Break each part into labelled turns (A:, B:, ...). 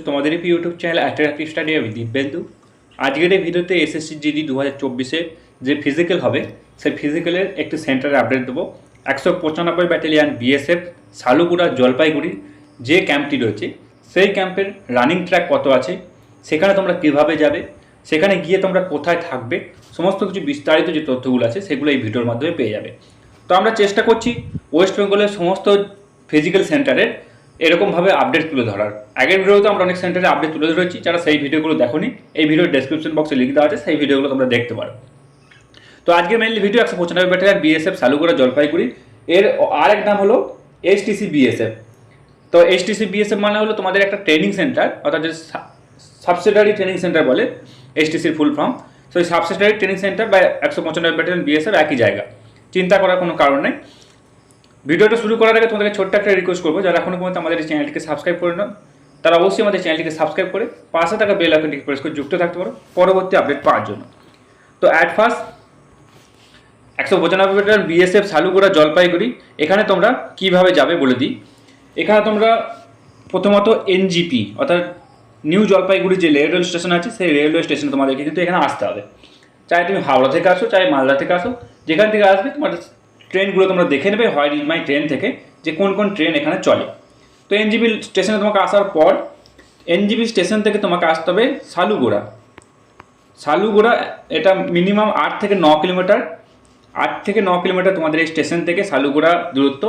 A: তোমাদের YouTube channel attractive study আমি দিব্যেন্দু। আজকের এই ভিডিওতে এসএসসি জিডি 2024-এ যে ফিজিক্যাল হবে সেই ফিজিক্যালের একটি সেন্টারে আপডেট দেবো। 195 ব্যাটালিয়ান বিএসএফ সালুগুড়া জলপাইগুড়ি যে ক্যাম্পটি রয়েছে সেই ক্যাম্পের রানিং ট্র্যাক কত আছে, সেখানে তোমরা কীভাবে যাবে, সেখানে গিয়ে তোমরা কোথায় থাকবে, সমস্ত কিছু বিস্তারিত যে তথ্যগুলো আছে সেগুলো এই ভিডিওর মাধ্যমে পেয়ে যাবে। তো আমরা চেষ্টা করছি ওয়েস্ট বেঙ্গলের সমস্ত ফিজিক্যাল সেন্টারের এরকমভাবে আপডেট তুলে ধরার। আগের ভিডিওতে আমরা অনেক সেন্টারে আপডেট তুলে ধরেছি, যারা সেই ভিডিওগুলো দেখোনি এই ভিডিওর ডেসক্রিপশন বক্সে লিঙ্ক দেওয়া আছে, সেই ভিডিওগুলো তোমরা দেখতে পারো। তো আজকে mainly video 195 battalion BSF Salugara Jalpaiguri, এর আরেক নাম হলো এসটিসি বিএসএফ। তো এসটিসি বিএসএফ মানে হলো তোমাদের একটা ট্রেনিং সেন্টার, অর্থাৎ যে সাবসিডারি ট্রেনিং সেন্টার বলে এসটিসির ফুল ফর্ম। তো এই সাবসিডারি ট্রেনিং সেন্টার বা 195 ব্যাটালিয়ান বিএসএফ একই জায়গা, চিন্তা করার কোনো কারণ নেই। ভিডিওটা শুরু করার আগে তোমাদেরকে ছোট্ট একটা রিকোয়েস্ট করবো, যারা এখনো পর্যন্ত আমাদের এই চ্যানেলটিকে সাবস্ক্রাইব করে নাও তারা অবশ্যই আমাদের চ্যানেলটিকে সাবস্ক্রাইব করে পাশে থাকা বেল আইকনটিকে প্রেস করে যুক্ত থাকতে পারো পরবর্তী আপডেট পাওয়ার জন্য। তো at first 195 battalion BSF Salugara Jalpaiguri, এখানে তোমরা কিভাবে যাবে বলে দিই। এখানে তোমরা প্রথমত এনজিপি অর্থাৎ নিউ জলপাইগুড়ি যে রেলওয়ে স্টেশন আছে সেই রেলওয়ে স্টেশনে তোমাদেরকে কিন্তু এখানে আসতে হবে। চাই তুমি হাওড়া থেকে আসো, চাই মালদা থেকে আসো, যেখান থেকে আসবে তোমার ট্রেনগুলো তোমরা দেখে নেবে হয় রিড মাই ট্রেন থেকে যে কোন কোন ট্রেন এখানে চলে। তো এনজিবি স্টেশনে তোমাকে আসার পর এনজিবি স্টেশন থেকে তোমাকে আসতে হবে সালুগুড়া। সালুগুড়া এটা মিনিমাম 8 থেকে 9 কিলোমিটার, 8 থেকে 9 কিলোমিটার তোমাদের এই স্টেশন থেকে সালুগুড়া দূরত্ব।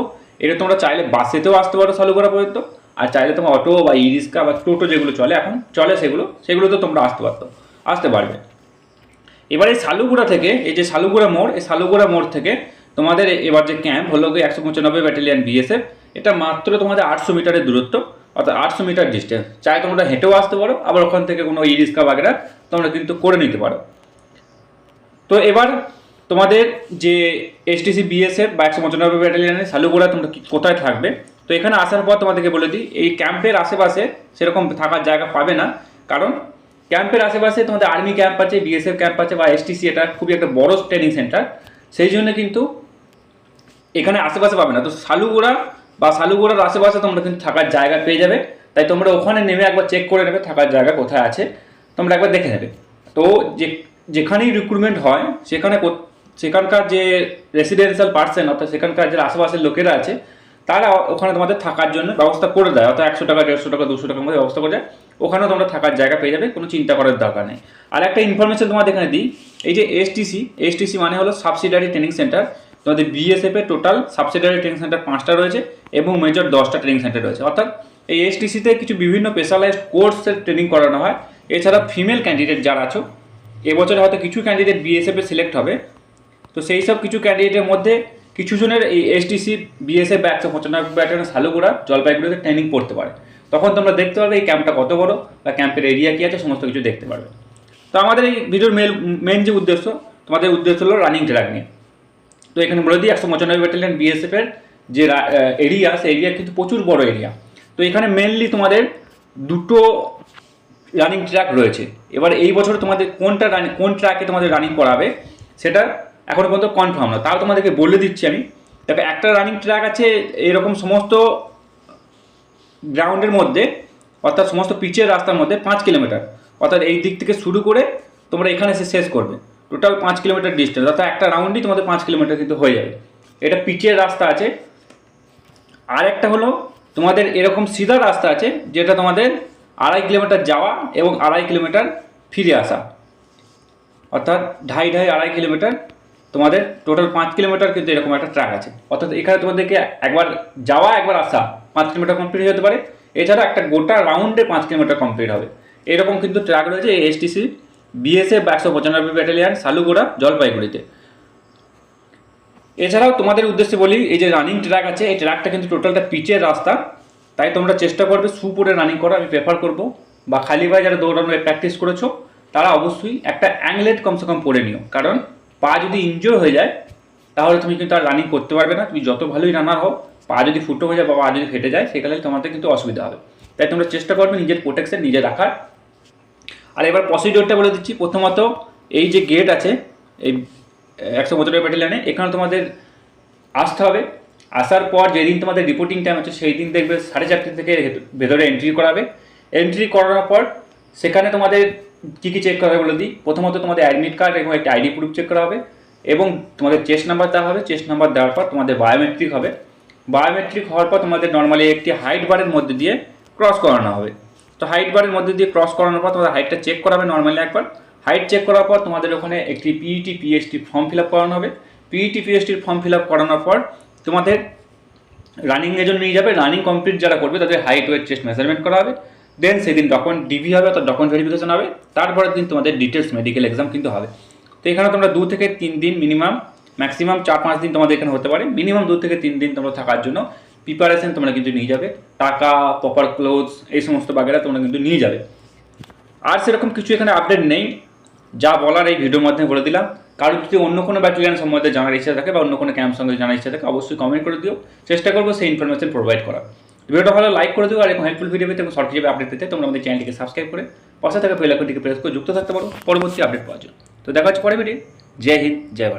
A: এটা তোমরা চাইলে বাসেতেও আসতে পারো সালুগুড়া পর্যন্ত, আর চাইলে তোমার অটো বা ই রিক্সা বা টোটো যেগুলো চলে এখন চলে সেগুলোতে তোমরা আসতে পারবে। এবার এই সালুগুড়া থেকে এই যে সালুগুড়া মোড়, এই সালুগুড়া মোড় থেকে তোমাদের এবার যে ক্যাম্প হলো 195 ব্যাটালিয়ান বিএসএফ, এটা মাত্র তোমাদের 800 মিটারের দূরত্ব, অর্থাৎ 800 মিটার ডিস্টেন্স। চাই তোমরা হেঁটেও আসতে পারো, আবার ওখান থেকে কোনো ই রিক্সা বাগেরা তোমরা কিন্তু করে নিতে পারো। তো এবার তোমাদের যে এসটিসি বিএসএফ বা 195 ব্যাটালিয়ানের সালুগুড়া তোমরা কোথায় থাকবে, তো এখানে আসার পর তোমাদেরকে বলে দিই এই ক্যাম্পের আশেপাশে সেরকম থাকার জায়গা পাবে না, কারণ ক্যাম্পের আশেপাশে তোমাদের আর্মি ক্যাম্প আছে, বিএসএফ ক্যাম্প আছে বা এসটিসি, এটা খুবই একটা বড় ট্রেনিং সেন্টার, সেই জন্য কিন্তু এখানে আশেপাশে পাবে না। তো সালুগুড়ার আশেপাশে তোমরা কিন্তু থাকার জায়গা পেয়ে যাবে, তাই তোমরা ওখানে নেমে একবার চেক করে নেবে থাকার জায়গা কোথায় আছে, তোমরা একবার দেখে নেবে। তো যেখানেই রিক্রুটমেন্ট হয় সেখানকার যে রেসিডেন্সিয়াল পার্সন অর্থাৎ সেখানকার যে আশেপাশের লোকেরা আছে তারা ওখানে তোমাদের থাকার জন্য ব্যবস্থা করে দেয়, অর্থাৎ 100 টাকা 150 টাকা 200 টাকার মধ্যে ব্যবস্থা করে দেয়, ওখানেও তোমরা থাকার জায়গা পেয়ে যাবে, কোনো চিন্তা করার দরকার নেই। আর একটা ইনফরমেশন তোমাদের এখানে দিই, এই যে এসটিসি মানে হলো সাবসিডারি ট্রেনিং সেন্টার। তোমাদের বিএসএফের টোটাল সাবসিডারি ট্রেনিং সেন্টার 5টা রয়েছে এবং মেজর 10টা ট্রেনিং সেন্টার রয়েছে, অর্থাৎ এই এসটিসিতে কিছু বিভিন্ন স্পেশালাইজড কোর্সের ট্রেনিং করানো হয়। এছাড়া ফিমেল ক্যান্ডিডেট যারা আছো, এবছরে হয়তো কিছু ক্যান্ডিডেট বিএসএফে সিলেক্ট হবে, তো সেই সব কিছু ক্যান্ডিডেটের মধ্যে কিছু জনের এই এসটিসি বিএসএফ বা 195 ব্যাটালিয়ন সালুগুড়া জলপাইগুড়িতে ট্রেনিং পড়তে পারে। তখন তোমরা দেখতে পারবে এই ক্যাম্পটা কত বড় বা ক্যাম্পের এরিয়া কী আছে, সমস্ত কিছু দেখতে পারবে। তো আমাদের এই ভিডিওর মেন যে উদ্দেশ্য, তোমাদের উদ্দেশ্য হলো রানিং ট্র্যাক নিয়ে। তো এখানে বলে দিই 195 ব্যাটালিয়ন বিএসএফের যে এরিয়া, সেই এরিয়া কিন্তু প্রচুর বড় এরিয়া। তো এখানে মেনলি তোমাদের দুটো রানিং ট্র্যাক রয়েছে। এবার এই বছর তোমাদের কোন ট্র্যাকে তোমাদের রানিং করাবে সেটা এখনও পর্যন্ত কনফার্ম না, তাও তোমাদেরকে বলে দিচ্ছি আমি। তবে একটা রানিং ট্র্যাক আছে এরকম সমস্ত গ্রাউন্ডের মধ্যে, অর্থাৎ সমস্ত পিচের রাস্তার মধ্যে 5 কিলোমিটার, অর্থাৎ এই দিক থেকে শুরু করে তোমরা এখানে এসে শেষ করবে, টোটাল 5 কিলোমিটার ডিস্টেন্স, অর্থাৎ একটা রাউন্ডই তোমাদের 5 কিলোমিটার কিন্তু হয়ে যাবে। এটা পিচের রাস্তা আছে। আর একটা হলো তোমাদের এরকম সিধা রাস্তা আছে যেটা তোমাদের 2.5 কিলোমিটার যাওয়া এবং 2.5 কিলোমিটার ফিরে আসা, অর্থাৎ 2.5 কিলোমিটার তোমাদের টোটাল 5 কিলোমিটার কিন্তু এরকম একটা ট্র্যাক আছে। অর্থাৎ এখানে তোমাদেরকে একবার যাওয়া একবার আসা 5 কিলোমিটার কমপ্লিট হতে পারে, এছাড়া একটা গোটা রাউন্ডে 5 কিলোমিটার কমপ্লিট হবে, এরকম কিন্তু ট্র্যাক রয়েছে এই এসটিসি বিএসএফ বা 195 ব্যাটালিয়ান সালুগুড়া জলপাইগুড়িতে। এছাড়াও তোমাদের উদ্দেশ্যে বলি, এই যে রানিং ট্র্যাক আছে এই ট্র্যাকটা কিন্তু টোটালটা পিচের রাস্তা, তাই তোমরা চেষ্টা করবে শু পরে রানিং করা আমি প্রেফার করবো, বা খালি পায়ে যারা দৌড়ানোর প্র্যাকটিস করেছো তারা অবশ্যই একটা অ্যাংলেট কমসে কম পরে নিও, কারণ পা যদি ইনজিওর হয়ে যায় তাহলে তুমি কিন্তু আর রানিং করতে পারবে না। তুমি যত ভালোই রানার হও, পা যদি ফুটো হয়ে যায় বা পা যদি ফেটে যায় সেখানে তোমাদের কিন্তু অসুবিধা হবে, তাই তোমরা চেষ্টা করবে নিজের প্রোটেকশন নিজে রাখার। আর এবার প্রসিডিওরটা বলে দিচ্ছি। প্রথমত এই যে গেট আছে এই 195 ব্যাটালিয়নে, এখানে তোমাদের আসতে হবে। আসার পর যেদিন তোমাদের রিপোর্টিং টাইম আছে সেই দিন দেখবে 4:30 থেকে ভেতরে এন্ট্রি করাবে, এন্ট্রি করানোর পর সেখানে তোমাদের কী কী চেক করা হবে বলে দিই। প্রথমত তোমাদের অ্যাডমিট কার্ড এবং একটা আইডি প্রুফ চেক করা হবে এবং তোমাদের চেস্ট নাম্বার দেওয়া হবে। চেস্ট নাম্বার দেওয়ার পর তোমাদের বায়োমেট্রিক হবে। বায়োমেট্রিক হওয়ার পর তোমাদের নর্মালি একটি হাইট বারের মধ্যে দিয়ে ক্রস করানো হবে। তো হাইট বারের মধ্যে দিয়ে ক্রস করানোর পর তোমাদের হাইটটা চেক করাবে নর্মালি একবার। হাইট চেক করার পর তোমাদের ওখানে একটি PET PST form fill up করানো হবে। পিইটি পিএসটির ফর্ম ফিল আপ করানোর পর তোমাদের রানিংয়ের জন্য নিয়ে যাবে। রানিং কমপ্লিট যারা করবে তাদের হাইট ওয়েট চেস্ট মেজারমেন্ট করা হবে। দেন সেদিন ডকুমেন্ট ডিভি হবে অর্থাৎ ডকুমেন্ট ভেরিফিকেশন হবে। তারপরের দিন তোমাদের ডিটেলস মেডিকেল এক্সাম কিন্তু হবে। তো এখানে তোমরা 2 থেকে 3 দিন মিনিমাম, ম্যাক্সিমাম 4-5 দিন তোমাদের এখানে হতে পারে। মিনিমাম 2 থেকে 3 দিন তোমরা থাকার জন্য প্রিপারেশন তোমরা কিন্তু নিয়ে যাবে। টাকা, প্রপার ক্লোথস, এই সমস্ত বাগেরা তোমরা কিন্তু নিয়ে যাবে। আর সেরকম কিছু এখানে আপডেট নেই, যা বলার এই ভিডিওর মাধ্যমে বলে দিলাম। কারণ যদি অন্য কোনো ব্যাটালিয়ান সম্বন্ধে জানার ইচ্ছা থাকে বা অন্য কোনো ক্যাম্প সম্বন্ধে জানার ইচ্ছা থাকে অবশ্যই কমেন্ট করে দিও, চেষ্টা করবো সেই ইনফরমেশন প্রোভাইড করার। ভিডিওটা ভালো লাইক করে দিও। আর এরকম হেল্পফুল ভিডিও পেতে এবং শর্ট হিসেবে আপডেট পেতে তোমরা আমাদের চ্যানেলটিকে সাবস্ক্রাইব করে পাশে থাকা বেল আইকনটিকে প্রেস করে যুক্ত থাকতে পারো পরবর্তী আপডেট পাওয়ার জন্য। তো দেখা হচ্ছে পরে ভিডিও। জয় হিন্দ, জয় ভারত।